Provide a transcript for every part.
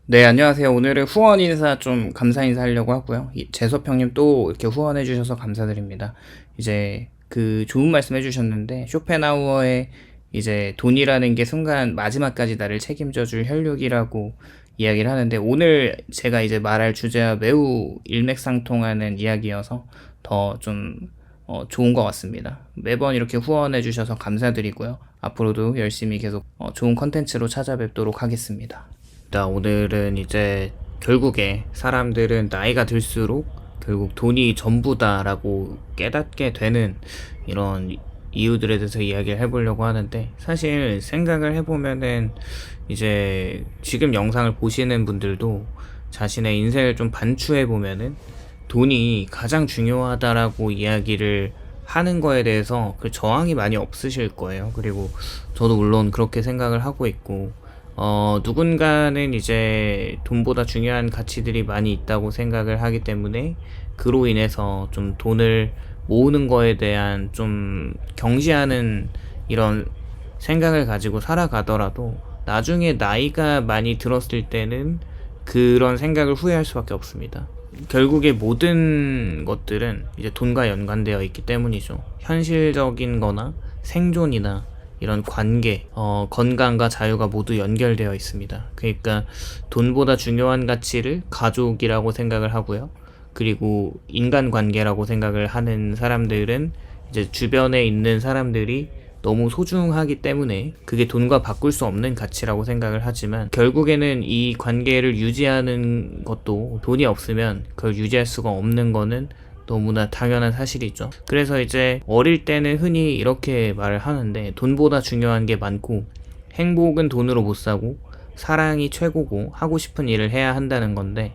네, 안녕하세요. 오늘은 후원 인사 좀 감사 인사 하려고 하고요. 재섭 형님 또 이렇게 후원해 주셔서 감사드립니다. 이제 그 좋은 말씀 해주셨는데, 쇼펜하우어의 이제 돈이라는 게 순간 마지막까지 나를 책임져 줄 혈육이라고 이야기를 하는데, 오늘 제가 이제 말할 주제와 매우 일맥상통하는 이야기여서 더 좀 좋은 것 같습니다. 매번 이렇게 후원해 주셔서 감사드리고요. 앞으로도 열심히 계속 좋은 컨텐츠로 찾아뵙도록 하겠습니다. 오늘은 이제 결국에 사람들은 나이가 들수록 결국 돈이 전부다라고 깨닫게 되는 이런 이유들에 대해서 이야기를 해보려고 하는데, 사실 생각을 해보면은 이제 지금 영상을 보시는 분들도 자신의 인생을 좀 반추해보면은 돈이 가장 중요하다라고 이야기를 하는 거에 대해서 그 저항이 많이 없으실 거예요. 그리고 저도 물론 그렇게 생각을 하고 있고, 누군가는 이제 돈보다 중요한 가치들이 많이 있다고 생각을 하기 때문에 그로 인해서 좀 돈을 모으는 거에 대한 좀 경시하는 이런 생각을 가지고 살아가더라도 나중에 나이가 많이 들었을 때는 그런 생각을 후회할 수밖에 없습니다. 결국에 모든 것들은 이제 돈과 연관되어 있기 때문이죠. 현실적인 거나 생존이나 이런 관계, 건강과 자유가 모두 연결되어 있습니다. 그러니까 돈보다 중요한 가치를 가족이라고 생각을 하고요. 그리고 인간관계라고 생각을 하는 사람들은 이제 주변에 있는 사람들이 너무 소중하기 때문에 그게 돈과 바꿀 수 없는 가치라고 생각을 하지만, 결국에는 이 관계를 유지하는 것도 돈이 없으면 그걸 유지할 수가 없는 거는 너무나 당연한 사실이죠. 그래서 이제 어릴 때는 흔히 이렇게 말을 하는데, 돈보다 중요한 게 많고 행복은 돈으로 못 사고 사랑이 최고고 하고 싶은 일을 해야 한다는 건데,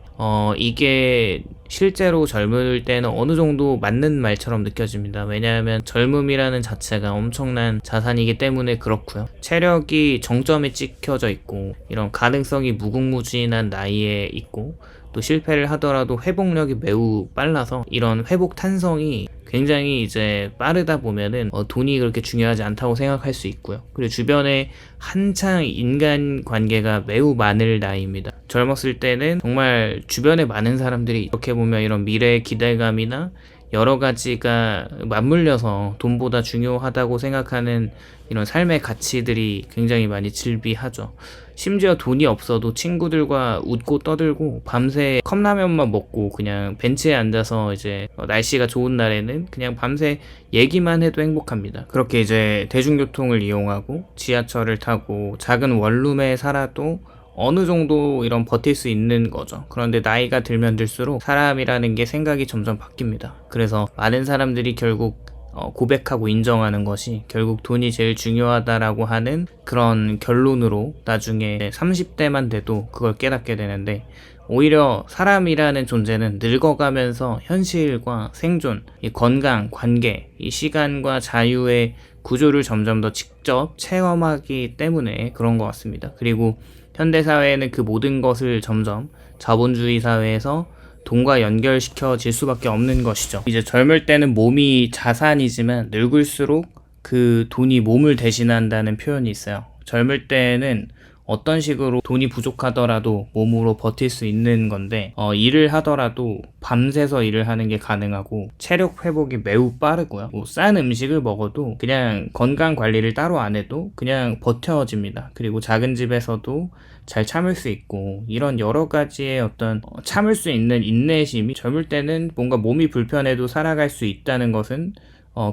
이게 실제로 젊을 때는 어느 정도 맞는 말처럼 느껴집니다. 왜냐하면 젊음이라는 자체가 엄청난 자산이기 때문에 그렇고요. 체력이 정점에 찍혀져 있고 이런 가능성이 무궁무진한 나이에 있고, 또 실패를 하더라도 회복력이 매우 빨라서 이런 회복 탄성이 굉장히 이제 빠르다 보면은 돈이 그렇게 중요하지 않다고 생각할 수 있고요. 그리고 주변에 한창 인간 관계가 매우 많을 나이입니다. 젊었을 때는 정말 주변에 많은 사람들이 이렇게 보면 이런 미래의 기대감이나 여러 가지가 맞물려서 돈보다 중요하다고 생각하는 이런 삶의 가치들이 굉장히 많이 질비하죠. 심지어 돈이 없어도 친구들과 웃고 떠들고 밤새 컵라면만 먹고 그냥 벤치에 앉아서 이제 날씨가 좋은 날에는 그냥 밤새 얘기만 해도 행복합니다. 그렇게 이제 대중교통을 이용하고 지하철을 타고 작은 원룸에 살아도 어느 정도 이런 버틸 수 있는 거죠. 그런데 나이가 들면 들수록 사람이라는 게 생각이 점점 바뀝니다. 그래서 많은 사람들이 결국 고백하고 인정하는 것이 결국 돈이 제일 중요하다라고 하는 그런 결론으로 나중에 30대만 돼도 그걸 깨닫게 되는데, 오히려 사람이라는 존재는 늙어가면서 현실과 생존, 이 건강, 관계, 이 시간과 자유의 구조를 점점 더 직접 체험하기 때문에 그런 것 같습니다. 그리고 현대사회에는 그 모든 것을 점점 자본주의 사회에서 돈과 연결시켜질 수밖에 없는 것이죠. 이제 젊을 때는 몸이 자산이지만 늙을수록 그 돈이 몸을 대신한다는 표현이 있어요. 젊을 때는 어떤 식으로 돈이 부족하더라도 몸으로 버틸 수 있는 건데, 일을 하더라도 밤새서 일을 하는 게 가능하고 체력 회복이 매우 빠르고요. 싼 음식을 먹어도 그냥 건강 관리를 따로 안 해도 그냥 버텨집니다. 그리고 작은 집에서도 잘 참을 수 있고, 이런 여러 가지의 어떤 참을 수 있는 인내심이 젊을 때는 뭔가 몸이 불편해도 살아갈 수 있다는 것은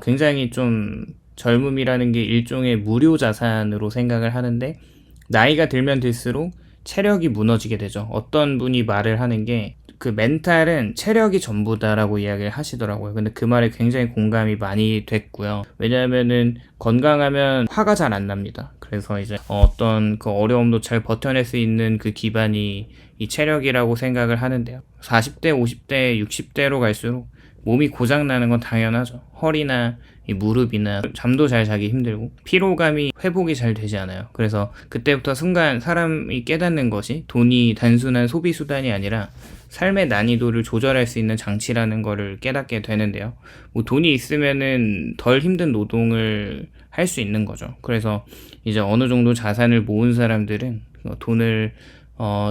굉장히 좀 젊음이라는 게 일종의 무료 자산으로 생각을 하는데, 나이가 들면 들수록 체력이 무너지게 되죠. 어떤 분이 말을 하는 게 그 멘탈은 체력이 전부다라고 이야기를 하시더라고요. 근데 그 말에 굉장히 공감이 많이 됐고요. 왜냐하면은 건강하면 화가 잘 안 납니다. 그래서 이제 어떤 그 어려움도 잘 버텨낼 수 있는 그 기반이 이 체력이라고 생각을 하는데요. 40대, 50대, 60대로 갈수록 몸이 고장나는 건 당연하죠. 허리나 이 무릎이나 잠도 잘 자기 힘들고 피로감이 회복이 잘 되지 않아요. 그래서 그때부터 순간 사람이 깨닫는 것이 돈이 단순한 소비 수단이 아니라 삶의 난이도를 조절할 수 있는 장치라는 거를 깨닫게 되는데요. 돈이 있으면은 덜 힘든 노동을 할 수 있는 거죠. 그래서 이제 어느 정도 자산을 모은 사람들은 돈을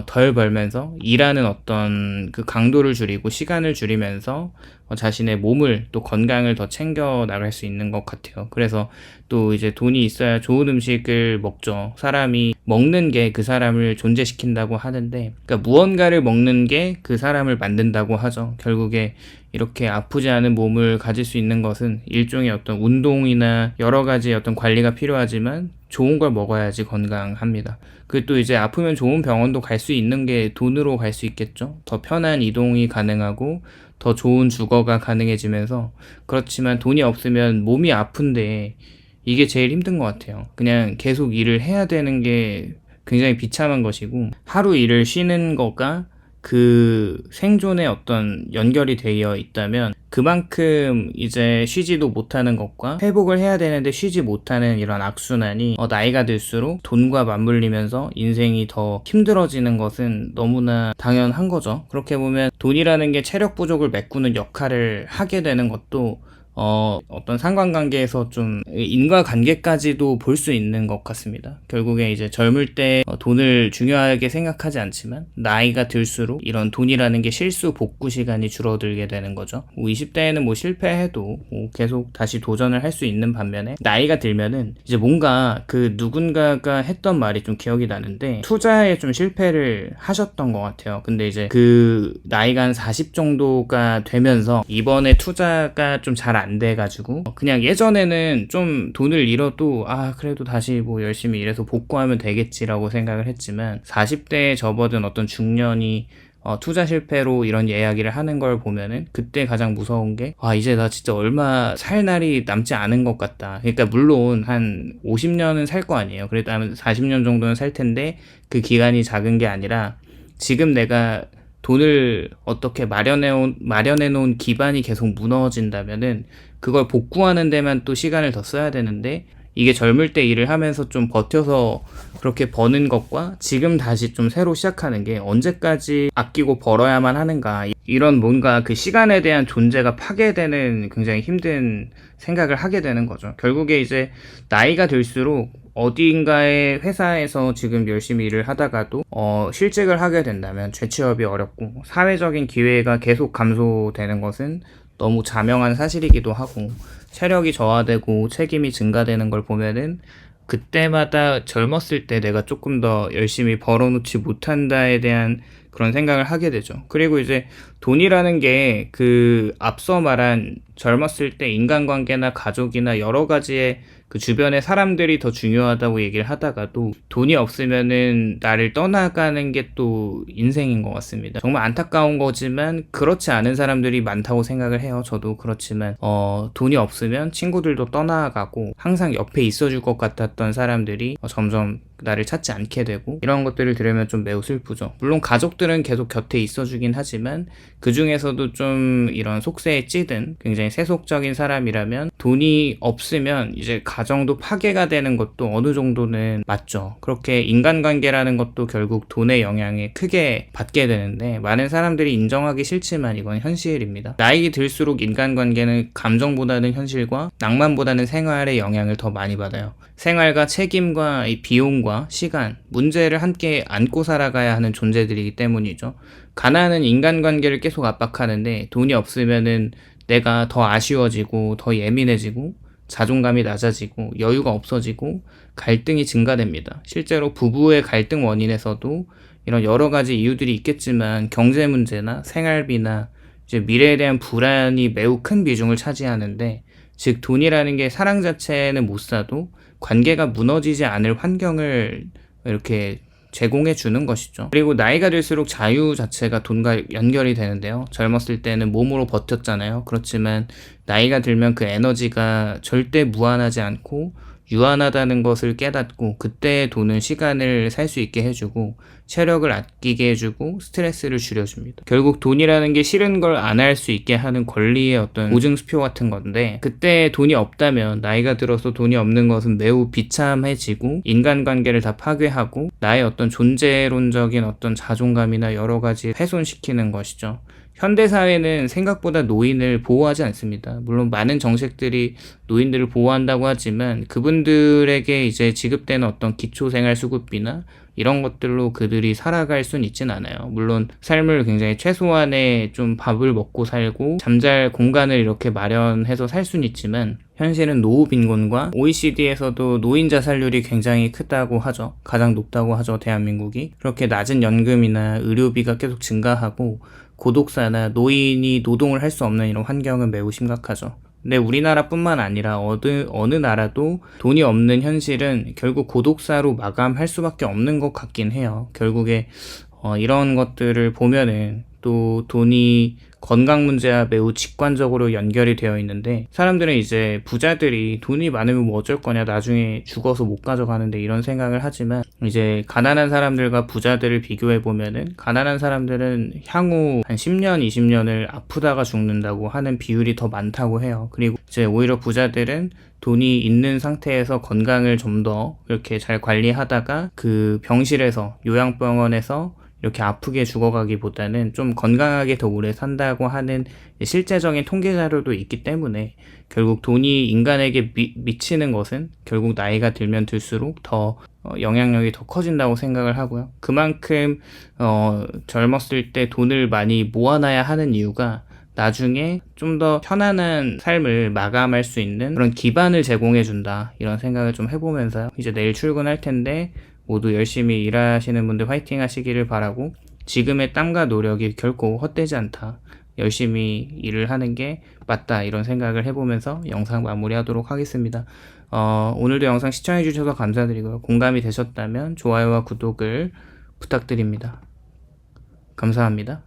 덜 벌면서 일하는 어떤 그 강도를 줄이고 시간을 줄이면서 자신의 몸을 또 건강을 더 챙겨 나갈 수 있는 것 같아요. 그래서 또 이제 돈이 있어야 좋은 음식을 먹죠. 사람이 먹는 게 그 사람을 존재시킨다고 하는데, 그러니까 무언가를 먹는 게 그 사람을 만든다고 하죠. 결국에 이렇게 아프지 않은 몸을 가질 수 있는 것은 일종의 어떤 운동이나 여러 가지 어떤 관리가 필요하지만 좋은 걸 먹어야지 건강합니다. 그 또 이제 아프면 좋은 병원도 갈 수 있는 게 돈으로 갈 수 있겠죠. 더 편한 이동이 가능하고 더 좋은 주거가 가능해지면서, 그렇지만 돈이 없으면 몸이 아픈데 이게 제일 힘든 것 같아요. 그냥 계속 일을 해야 되는 게 굉장히 비참한 것이고, 하루 일을 쉬는 거가 그 생존에 어떤 연결이 되어 있다면 그만큼 이제 쉬지도 못하는 것과 회복을 해야 되는데 쉬지 못하는 이런 악순환이 나이가 들수록 돈과 맞물리면서 인생이 더 힘들어지는 것은 너무나 당연한 거죠. 그렇게 보면 돈이라는 게 체력 부족을 메꾸는 역할을 하게 되는 것도 어떤 상관관계에서 좀 인과관계까지도 볼 수 있는 것 같습니다. 결국에 이제 젊을 때 돈을 중요하게 생각하지 않지만 나이가 들수록 이런 돈이라는 게 실수 복구 시간이 줄어들게 되는 거죠. 20대에는 뭐 실패해도 계속 다시 도전을 할 수 있는 반면에, 나이가 들면은 이제 뭔가 그 누군가가 했던 말이 좀 기억이 나는데, 투자에 좀 실패를 하셨던 것 같아요. 근데 이제 그 나이가 한 40 정도가 되면서 이번에 투자가 좀 잘 안 돼가지고 그냥 예전에는 좀 돈을 잃어도 그래도 다시 뭐 열심히 일해서 복구하면 되겠지라고 생각을 했지만, 40대에 접어든 어떤 중년이 투자 실패로 이런 이야기를 하는 걸 보면은 그때 가장 무서운 게 이제 나 진짜 얼마 살 날이 남지 않은 것 같다. 그러니까 물론 한 50년은 살 거 아니에요. 그래도 한 40년 정도는 살 텐데 그 기간이 작은 게 아니라 지금 내가 돈을 어떻게 마련해 놓은 기반이 계속 무너진다면은 그걸 복구하는 데만 또 시간을 더 써야 되는데, 이게 젊을 때 일을 하면서 좀 버텨서 그렇게 버는 것과 지금 다시 좀 새로 시작하는 게 언제까지 아끼고 벌어야만 하는가, 이런 뭔가 그 시간에 대한 존재가 파괴되는 굉장히 힘든 생각을 하게 되는 거죠. 결국에 이제 나이가 들수록 어디인가의 회사에서 지금 열심히 일을 하다가도 실직을 하게 된다면 재취업이 어렵고, 사회적인 기회가 계속 감소되는 것은 너무 자명한 사실이기도 하고, 체력이 저하되고 책임이 증가되는 걸 보면은 그때마다 젊었을 때 내가 조금 더 열심히 벌어놓지 못한다에 대한 그런 생각을 하게 되죠. 그리고 이제 돈이라는 게 그 앞서 말한 젊었을 때 인간관계나 가족이나 여러 가지의 그 주변의 사람들이 더 중요하다고 얘기를 하다가도, 돈이 없으면은 나를 떠나가는 게 또 인생인 것 같습니다. 정말 안타까운 거지만 그렇지 않은 사람들이 많다고 생각을 해요. 저도 그렇지만 돈이 없으면 친구들도 떠나가고 항상 옆에 있어줄 것 같았던 사람들이 점점 나를 찾지 않게 되고, 이런 것들을 들으면 좀 매우 슬프죠. 물론 가족들은 계속 곁에 있어주긴 하지만 그 중에서도 좀 이런 속세에 찌든 굉장히 세속적인 사람이라면 돈이 없으면 이제 가정도 파괴가 되는 것도 어느 정도는 맞죠. 그렇게 인간관계라는 것도 결국 돈의 영향에 크게 받게 되는데, 많은 사람들이 인정하기 싫지만 이건 현실입니다. 나이 들수록 인간관계는 감정보다는 현실과 낭만보다는 생활의 영향을 더 많이 받아요. 생활과 책임과 이 비용과 시간, 문제를 함께 안고 살아가야 하는 존재들이기 때문이죠. 가난은 인간관계를 계속 압박하는데, 돈이 없으면은 내가 더 아쉬워지고 더 예민해지고 자존감이 낮아지고 여유가 없어지고 갈등이 증가됩니다. 실제로 부부의 갈등 원인에서도 이런 여러 가지 이유들이 있겠지만 경제 문제나 생활비나 이제 미래에 대한 불안이 매우 큰 비중을 차지하는데, 즉 돈이라는 게 사랑 자체는 못 사도 관계가 무너지지 않을 환경을 이렇게 제공해 주는 것이죠. 그리고 나이가 들수록 자유 자체가 돈과 연결이 되는데요. 젊었을 때는 몸으로 버텼잖아요. 그렇지만 나이가 들면 그 에너지가 절대 무한하지 않고 유한하다는 것을 깨닫고, 그때의 돈은 시간을 살 수 있게 해주고 체력을 아끼게 해주고 스트레스를 줄여줍니다. 결국 돈이라는 게 싫은 걸 안 할 수 있게 하는 권리의 어떤 보증수표 같은 건데, 그때 돈이 없다면 나이가 들어서 돈이 없는 것은 매우 비참해지고 인간관계를 다 파괴하고 나의 어떤 존재론적인 어떤 자존감이나 여러 가지 훼손시키는 것이죠. 현대사회는 생각보다 노인을 보호하지 않습니다. 물론 많은 정책들이 노인들을 보호한다고 하지만 그분들에게 이제 지급되는 어떤 기초생활수급비나 이런 것들로 그들이 살아갈 순 있진 않아요. 물론 삶을 굉장히 최소한의 좀 밥을 먹고 살고 잠잘 공간을 이렇게 마련해서 살 순 있지만 현실은 노후 빈곤과 OECD에서도 노인 자살률이 굉장히 크다고 하죠. 가장 높다고 하죠. 대한민국이. 그렇게 낮은 연금이나 의료비가 계속 증가하고 고독사나 노인이 노동을 할 수 없는 이런 환경은 매우 심각하죠. 근데 우리나라뿐만 아니라 어느 나라도 돈이 없는 현실은 결국 고독사로 마감할 수밖에 없는 것 같긴 해요. 결국에 이런 것들을 보면은 또 돈이 건강 문제와 매우 직관적으로 연결이 되어 있는데 사람들은 이제 부자들이 돈이 많으면 뭐 어쩔 거냐 나중에 죽어서 못 가져가는데 이런 생각을 하지만 이제 가난한 사람들과 부자들을 비교해 보면은 가난한 사람들은 향후 한 10년, 20년을 아프다가 죽는다고 하는 비율이 더 많다고 해요. 그리고 이제 오히려 부자들은 돈이 있는 상태에서 건강을 좀 더 이렇게 잘 관리하다가 그 병실에서 요양병원에서 이렇게 아프게 죽어가기보다는 좀 건강하게 더 오래 산다고 하는 실제적인 통계 자료도 있기 때문에 결국 돈이 인간에게 미치는 것은 결국 나이가 들면 들수록 더 영향력이 더 커진다고 생각을 하고요. 그만큼 젊었을 때 돈을 많이 모아놔야 하는 이유가 나중에 좀 더 편안한 삶을 마감할 수 있는 그런 기반을 제공해준다 이런 생각을 좀 해보면서요. 이제 내일 출근할 텐데 모두 열심히 일하시는 분들 화이팅 하시기를 바라고 지금의 땀과 노력이 결코 헛되지 않다. 열심히 일을 하는 게 맞다. 이런 생각을 해보면서 영상 마무리하도록 하겠습니다. 오늘도 영상 시청해주셔서 감사드리고요. 공감이 되셨다면 좋아요와 구독을 부탁드립니다. 감사합니다.